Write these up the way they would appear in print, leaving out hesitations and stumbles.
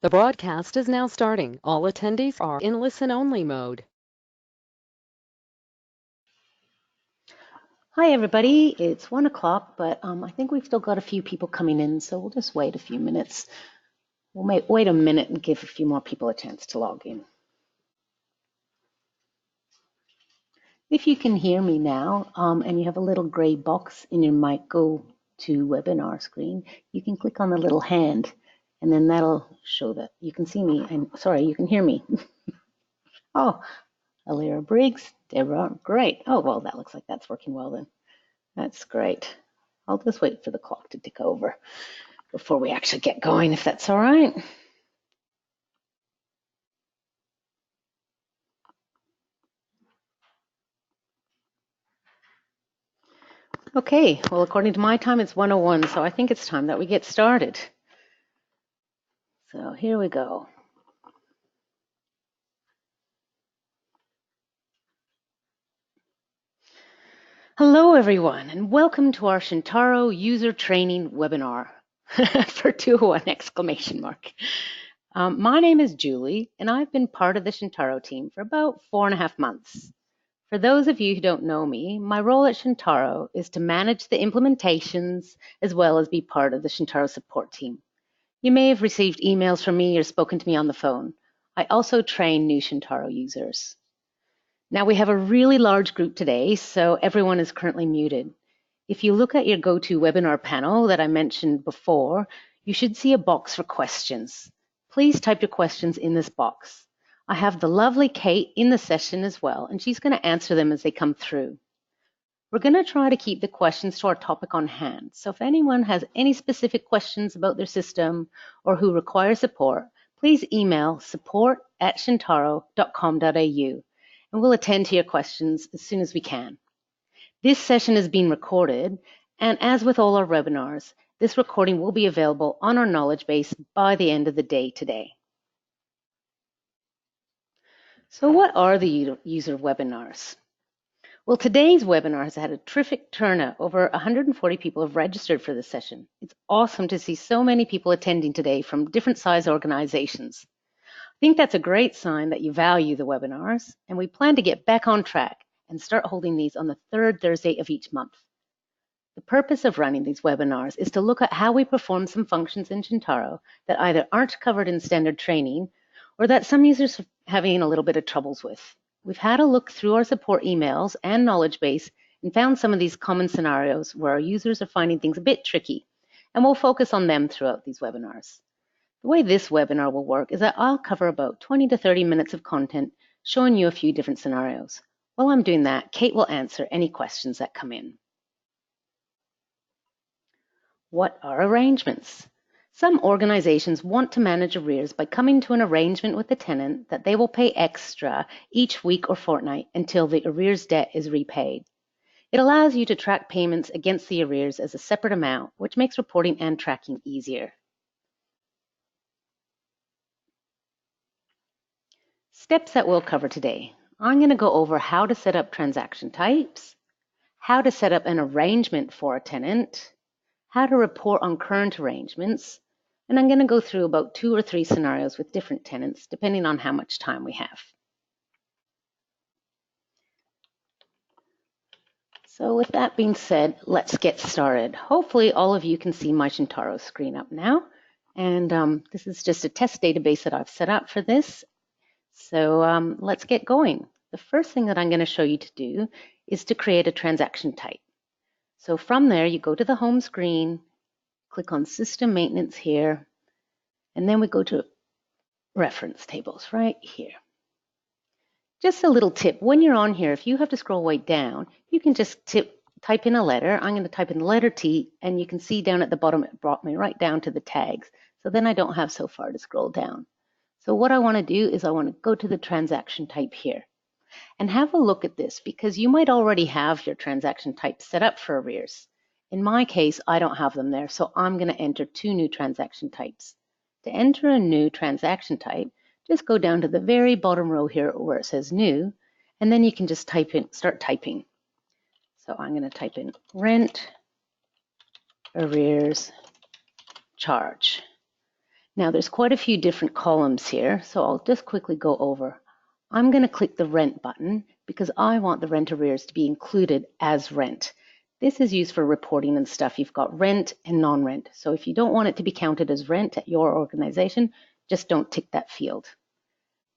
The broadcast is now starting. All attendees are in listen-only mode. Hi everybody, it's 1 o'clock, but I think we've still got a few people coming in, so we'll just wait a few minutes. We'll wait a minute and give a few more people a chance to log in. If you can hear me now, and you have a little gray box in your mic go to webinar screen, you can click on the little hand, and then that'll show that you can see me, and sorry, you can hear me. Oh, Alira Briggs, Deborah, great. Oh, well, that looks like that's working well then. That's great. I'll just wait for the clock to tick over before we actually get going, if that's all right. Okay, well, according to my time, it's 1:01, so I think it's time that we get started. So here we go. Hello, everyone, and welcome to our Chintaro user training webinar for 201 exclamation mark. My name is Julie, and I've been part of the Chintaro team for about 4.5 months. For those of you who don't know me, my role at Chintaro is to manage the implementations as well as be part of the Chintaro support team. You may have received emails from me or spoken to me on the phone. I also train new Chintaro users. Now we have a really large group today, so everyone is currently muted. If you look at your GoToWebinar panel that I mentioned before, you should see a box for questions. Please type your questions in this box. I have the lovely Kate in the session as well, and she's going to answer them as they come through. We're going to try to keep the questions to our topic on hand. So if anyone has any specific questions about their system or who require support, please email support@chintaro.com.au and we'll attend to your questions as soon as we can. This session is being recorded, and as with all our webinars, this recording will be available on our knowledge base by the end of the day today. So what are the user webinars? Well, today's webinar has had a terrific turnout. Over 140 people have registered for this session. It's awesome to see so many people attending today from different size organizations. I think that's a great sign that you value the webinars, and we plan to get back on track and start holding these on the third Thursday of each month. The purpose of running these webinars is to look at how we perform some functions in Chintaro that either aren't covered in standard training or that some users are having a little bit of troubles with. We've had a look through our support emails and knowledge base and found some of these common scenarios where our users are finding things a bit tricky, and we'll focus on them throughout these webinars. The way this webinar will work is that I'll cover about 20 to 30 minutes of content showing you a few different scenarios. While I'm doing that, Kate will answer any questions that come in. What are arrangements? Some organizations want to manage arrears by coming to an arrangement with the tenant that they will pay extra each week or fortnight until the arrears debt is repaid. It allows you to track payments against the arrears as a separate amount, which makes reporting and tracking easier. Steps that we'll cover today. I'm going to go over how to set up transaction types, how to set up an arrangement for a tenant, how to report on current arrangements, and I'm going to go through about 2 or 3 scenarios with different tenants, depending on how much time we have. So with that being said, let's get started. Hopefully all of you can see my Chintaro screen up now. And this is just a test database that I've set up for this. So let's get going. The first thing that I'm going to show you to do is to create a transaction type. So from there, you go to the home screen, click on System Maintenance here, and then we go to Reference Tables right here. Just a little tip, when you're on here, if you have to scroll way down, you can just type in a letter. I'm going to type in the letter T, and you can see down at the bottom, it brought me right down to the tags. So then I don't have so far to scroll down. So what I want to do is I want to go to the transaction type here and have a look at this because you might already have your transaction type set up for arrears. In my case, I don't have them there, so I'm going to enter 2 new transaction types. To enter a new transaction type, just go down to the very bottom row here where it says new, and then you can just start typing. So I'm going to type in rent, arrears, charge. Now there's quite a few different columns here, so I'll just quickly go over. I'm going to click the rent button because I want the rent arrears to be included as rent. This is used for reporting and stuff. You've got rent and non-rent. So if you don't want it to be counted as rent at your organization, just don't tick that field.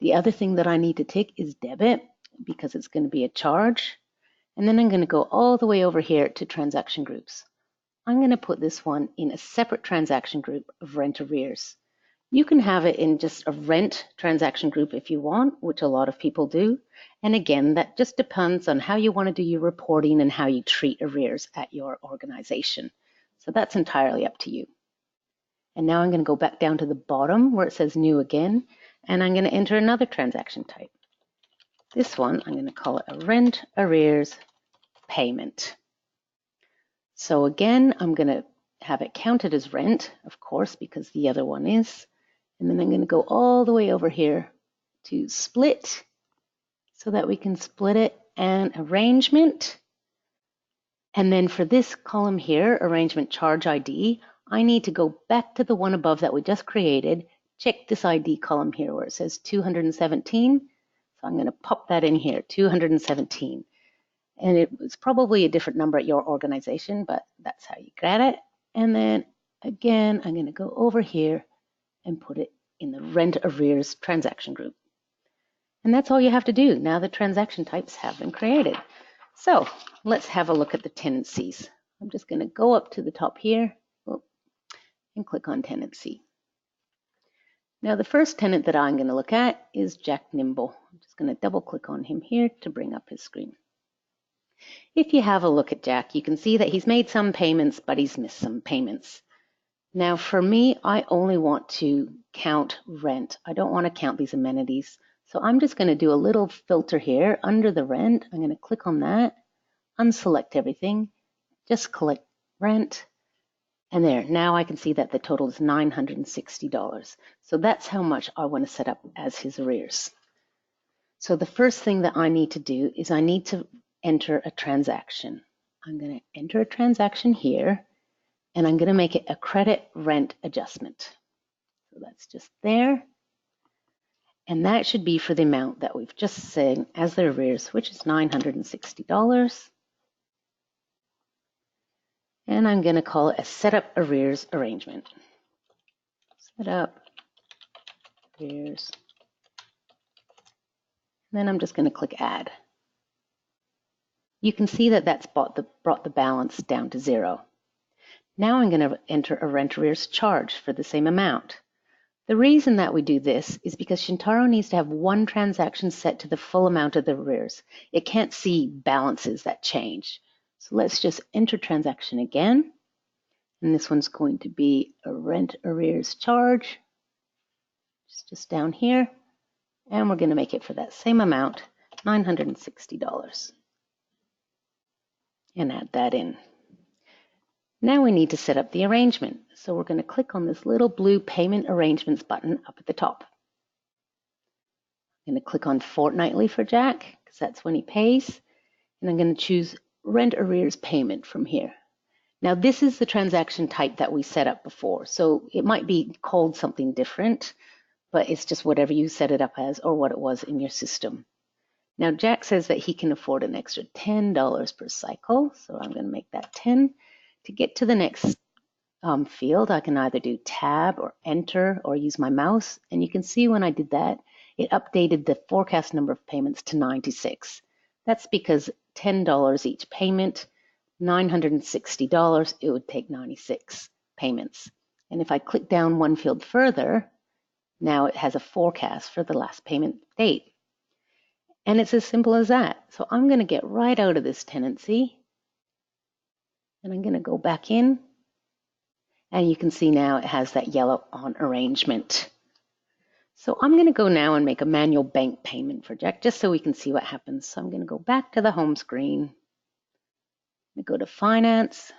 The other thing that I need to tick is debit because it's going to be a charge. And then I'm going to go all the way over here to transaction groups. I'm going to put this one in a separate transaction group of rent arrears. You can have it in just a rent transaction group if you want, which a lot of people do. And again, that just depends on how you want to do your reporting and how you treat arrears at your organization. So that's entirely up to you. And now I'm going to go back down to the bottom where it says new again, and I'm going to enter another transaction type. This one, I'm going to call it a rent arrears payment. So again, I'm going to have it counted as rent, of course, because the other one is. And then I'm going to go all the way over here to split so that we can split it, and arrangement. And then for this column here, arrangement charge ID, I need to go back to the one above that we just created, check this ID column here where it says 217. So I'm going to pop that in here, 217. And it was probably a different number at your organization, but that's how you get it. And then again, I'm going to go over here and put it in the rent arrears transaction group. And that's all you have to do. Now the transaction types have been created. So let's have a look at the tenancies. I'm just going to go up to the top here and click on tenancy. Now the first tenant that I'm going to look at is Jack Nimble. I'm just going to double click on him here to bring up his screen. If you have a look at Jack, you can see that he's made some payments, but he's missed some payments. Now for me, I only want to count rent. I don't want to count these amenities. So I'm just going to do a little filter here under the rent. I'm going to click on that, unselect everything, just click rent. And there, now I can see that the total is $960. So that's how much I want to set up as his arrears. So the first thing that I need to do is I need to enter a transaction. I'm going to enter a transaction here, and I'm going to make it a credit rent adjustment. So that's just there. And that should be for the amount that we've just said as the arrears, which is $960. And I'm going to call it a setup arrears arrangement. Setup arrears. And then I'm just going to click add. You can see that that's brought the balance down to 0. Now I'm going to enter a rent arrears charge for the same amount. The reason that we do this is because Chintaro needs to have one transaction set to the full amount of the arrears. It can't see balances that change. So let's just enter transaction again. And this one's going to be a rent arrears charge. It's just down here. And we're going to make it for that same amount, $960. And add that in. Now we need to set up the arrangement. So we're going to click on this little blue payment arrangements button up at the top. I'm going to click on fortnightly for Jack because that's when he pays. And I'm going to choose rent arrears payment from here. Now this is the transaction type that we set up before. So it might be called something different, but it's just whatever you set it up as or what it was in your system. Now Jack says that he can afford an extra $10 per cycle. So I'm going to make that 10. To get to the next field, I can either do tab or enter or use my mouse. And you can see when I did that, it updated the forecast number of payments to 96. That's because $10 each payment, $960, it would take 96 payments. And if I click down one field further, now it has a forecast for the last payment date. And it's as simple as that. So I'm going to get right out of this tenancy. And I'm going to go back in. And you can see now it has that yellow on arrangement. So I'm going to go now and make a manual bank payment for Jack just so we can see what happens. So I'm going to go back to the home screen. I'm going to go to Finance.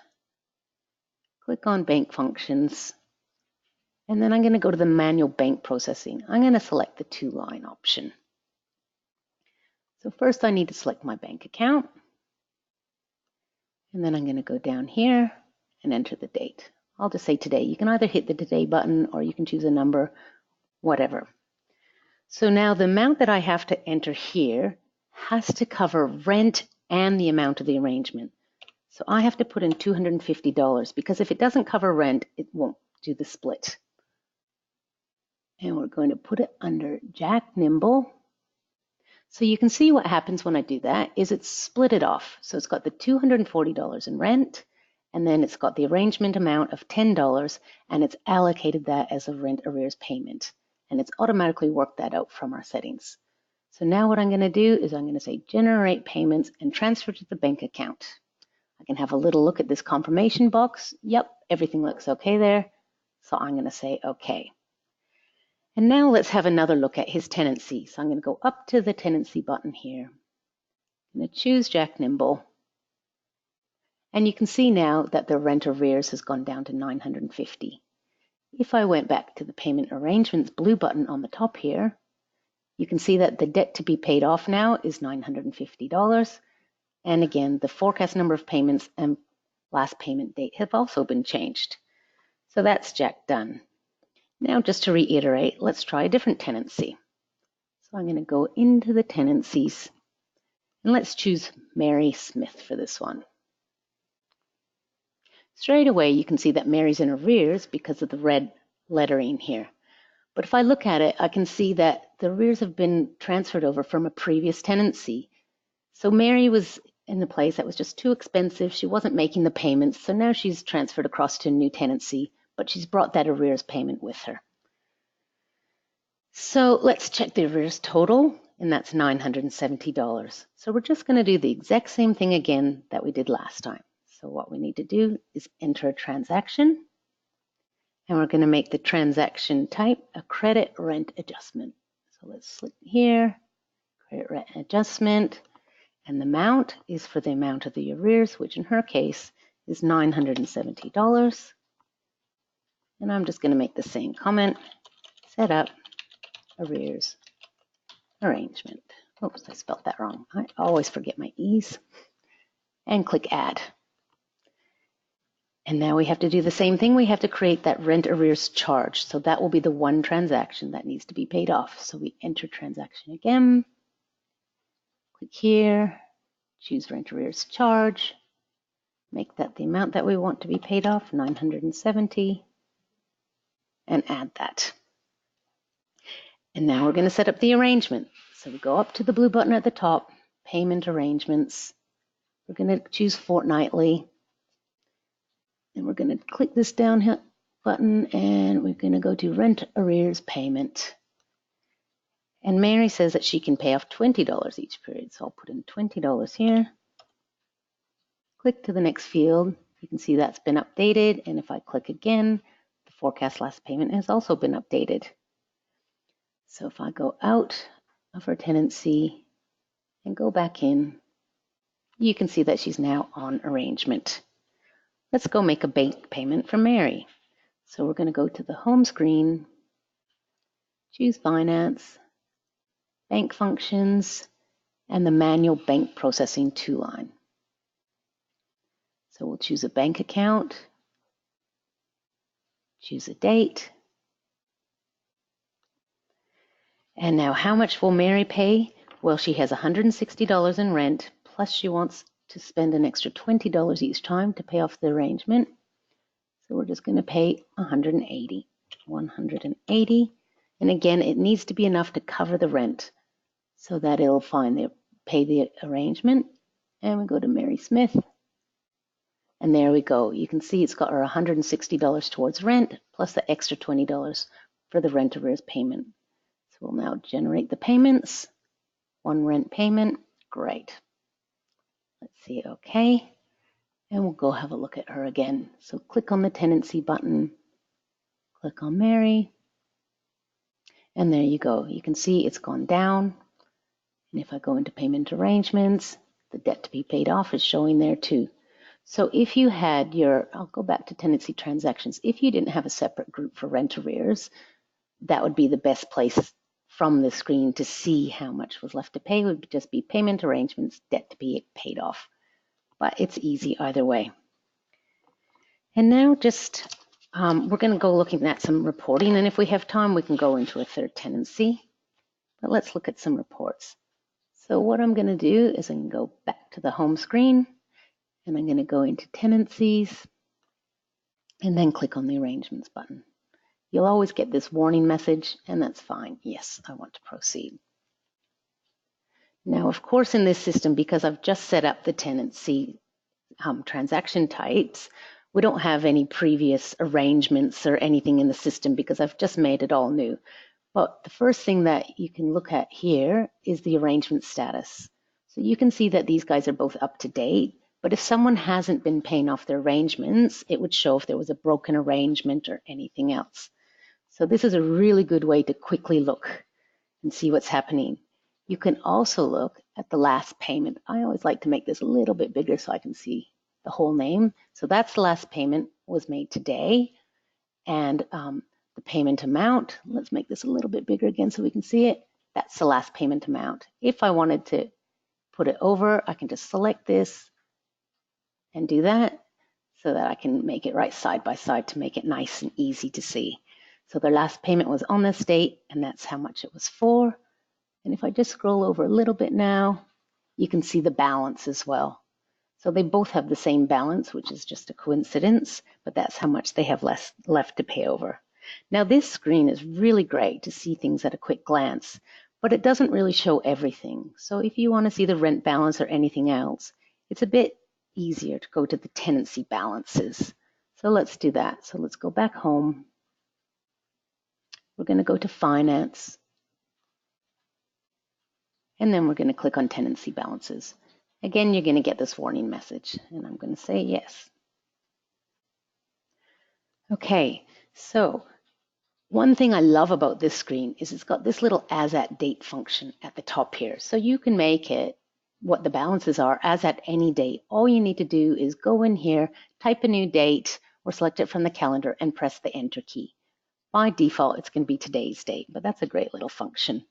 Click on Bank Functions. And then I'm going to go to the manual bank processing. I'm going to select the 2-line option. So first I need to select my bank account. And then I'm going to go down here and enter the date. I'll just say today. You can either hit the today button or you can choose a number, whatever. So now the amount that I have to enter here has to cover rent and the amount of the arrangement. So I have to put in $250 because if it doesn't cover rent, it won't do the split. And we're going to put it under Jack Nimble. So you can see what happens when I do that is it's split it off. So it's got the $240 in rent, and then it's got the arrangement amount of $10, and it's allocated that as a rent arrears payment. And it's automatically worked that out from our settings. So now what I'm going to do is I'm going to say generate payments and transfer to the bank account. I can have a little look at this confirmation box. Yep, everything looks okay there. So I'm going to say okay. And now let's have another look at his tenancy. So I'm going to go up to the tenancy button here. I'm going to choose Jack Nimble. And you can see now that the rent arrears has gone down to $950. If I went back to the payment arrangements blue button on the top here, you can see that the debt to be paid off now is $950. And again, the forecast number of payments and last payment date have also been changed. So that's Jack done. Now, just to reiterate, let's try a different tenancy. So I'm going to go into the tenancies and let's choose Mary Smith for this one. Straight away, you can see that Mary's in arrears because of the red lettering here. But if I look at it, I can see that the arrears have been transferred over from a previous tenancy. So Mary was in a place that was just too expensive. She wasn't making the payments. So now she's transferred across to a new tenancy, but she's brought that arrears payment with her. So let's check the arrears total, and that's $970. So we're just going to do the exact same thing again that we did last time. So what we need to do is enter a transaction, and we're going to make the transaction type a credit rent adjustment. So let's select here, credit rent adjustment, and the amount is for the amount of the arrears, which in her case is $970. And I'm just going to make the same comment, set up arrears arrangement. Oops, I spelled that wrong. I always forget my E's. And click add. And now we have to do the same thing. We have to create that rent arrears charge. So that will be the one transaction that needs to be paid off. So we enter transaction again. Click here, choose rent arrears charge. Make that the amount that we want to be paid off, $970, and add that. And now we're going to set up the arrangement. So we go up to the blue button at the top, payment arrangements. We're going to choose fortnightly. And we're going to click this down here button and we're going to go to rent arrears payment. And Mary says that she can pay off $20 each period. So I'll put in $20 here. Click to the next field. You can see that's been updated. And if I click again, the forecast last payment has also been updated. So if I go out of her tenancy and go back in, you can see that she's now on arrangement. Let's go make a bank payment for Mary. So we're going to go to the home screen, choose finance, bank functions, and the manual bank processing to line. So we'll choose a bank account, choose a date. And now how much will Mary pay? Well, she has $160 in rent, plus she wants to spend an extra $20 each time to pay off the arrangement. So we're just going to pay $180. And again, it needs to be enough to cover the rent so that it'll pay the arrangement. And we go to Mary Smith. And there we go. You can see it's got our $160 towards rent plus the extra $20 for the rent arrears payment. So we'll now generate the payments. One rent payment. Great. Let's see, okay. And we'll go have a look at her again. So click on the tenancy button, click on Mary, and there you go. You can see it's gone down. And if I go into payment arrangements, the debt to be paid off is showing there too. So if you had I'll go back to tenancy transactions. If you didn't have a separate group for rent arrears, that would be the best place from the screen to see how much was left to pay. It would just be payment arrangements, debt to be paid off. But it's easy either way. And now just We're going to go looking at some reporting, and if we have time, we can go into a third tenancy. But let's look at some reports. So what I'm going to do is I'm going to go back to the home screen, and I'm going to go into tenancies, and then click on the arrangements button. You'll always get this warning message, and that's fine. Yes, I want to proceed. Now, of course, in this system, because I've just set up the tenancy transaction types, we don't have any previous arrangements or anything in the system because I've just made it all new. But the first thing that you can look at here is the arrangement status. So you can see that these guys are both up to date, but if someone hasn't been paying off their arrangements, it would show if there was a broken arrangement or anything else. So this is a really good way to quickly look and see what's happening. You can also look at the last payment. I always like to make this a little bit bigger so I can see the whole name. So that's the last payment was made today. And the payment amount, let's make this a little bit bigger again so we can see it. That's the last payment amount. If I wanted to put it over, I can just select this and do that so that I can make it right side by side to make it nice and easy to see. So their last payment was on this date, and that's how much it was for. And if I just scroll over a little bit now, you can see the balance as well. So they both have the same balance, which is just a coincidence, but that's how much they have left to pay over. Now this screen is really great to see things at a quick glance, but it doesn't really show everything. So if you want to see the rent balance or anything else, it's a bit easier to go to the tenancy balances. So let's do that. So let's go back home. We're going to go to finance. And then we're going to click on tenancy balances. Again, you're going to get this warning message, and I'm going to say yes. Okay, so one thing I love about this screen is it's got this little as at date function at the top here. So you can make it what the balances are as at any date. All you need to do is go in here, type a new date, or select it from the calendar and press the enter key. By default, it's going to be today's date, but that's a great little function.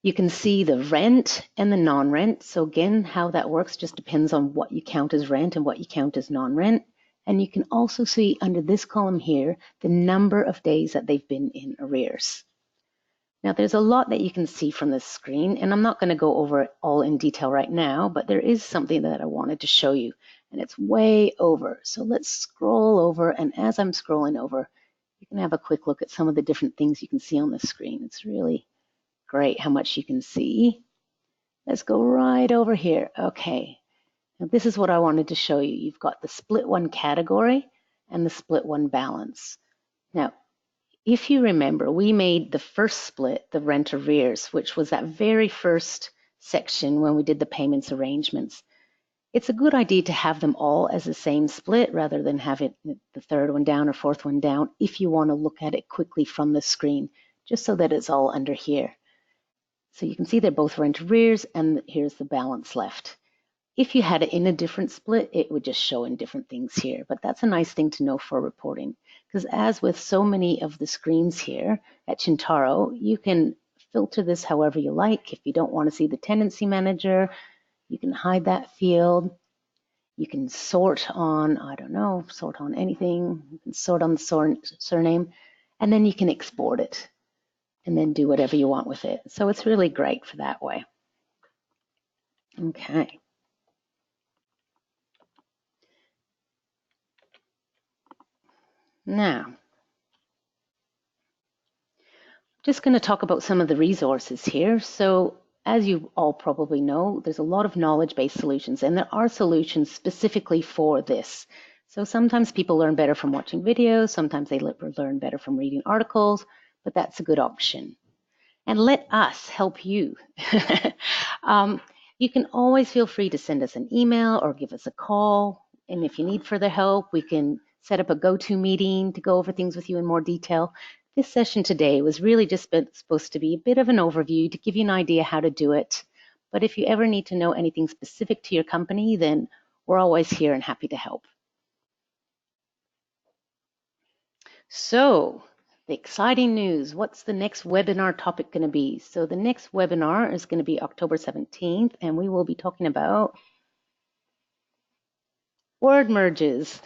You can see the rent and the non-rent. So again, how that works just depends on what you count as rent and what you count as non-rent. And you can also see under this column here, the number of days that they've been in arrears. Now there's a lot that you can see from this screen, and I'm not going to go over it all in detail right now, but there is something that I wanted to show you, and it's way over. So let's scroll over, and as I'm scrolling over, you can have a quick look at some of the different things you can see on the screen. It's really great how much you can see. Let's go right over here. Okay, now this is what I wanted to show you. You've got the split one category and the split one balance. Now, if you remember, we made the first split, the rent arrears, which was that very first section when we did the payments arrangements. It's a good idea to have them all as the same split rather than have it the third one down or fourth one down if you want to look at it quickly from the screen, just so that it's all under here. So you can see they're both rent arrears, and here's the balance left. If you had it in a different split, it would just show in different things here. But that's a nice thing to know for reporting, because as with so many of the screens here at Chintaro, you can filter this however you like. If you don't want to see the tenancy manager, you can hide that field. You can sort on, I don't know, sort on anything. You can sort on the surname, and then you can export it and then do whatever you want with it. So it's really great for that way. Okay. Now, just going to talk about some of the resources here. So as you all probably know, there's a lot of knowledge-based solutions, and there are solutions specifically for this. So sometimes people learn better from watching videos, sometimes they learn better from reading articles, but that's a good option. And let us help you. You can always feel free to send us an email or give us a call. And if you need further help, we can set up a go-to meeting to go over things with you in more detail. This session today was really just supposed to be a bit of an overview to give you an idea how to do it. But if you ever need to know anything specific to your company, then we're always here and happy to help. So, the exciting news, what's the next webinar topic going to be? So the next webinar is going to be October 17th, and we will be talking about word merges.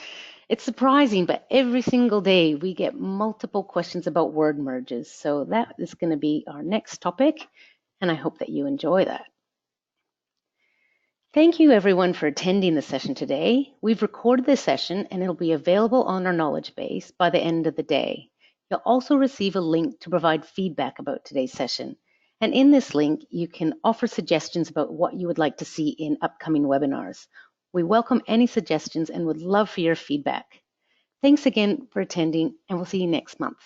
It's surprising, but every single day we get multiple questions about word merges. So that is going to be our next topic, and I hope that you enjoy that. Thank you everyone for attending the session today. We've recorded this session and it'll be available on our knowledge base by the end of the day. You'll also receive a link to provide feedback about today's session. And in this link, you can offer suggestions about what you would like to see in upcoming webinars. We welcome any suggestions and would love for your feedback. Thanks again for attending, and we'll see you next month.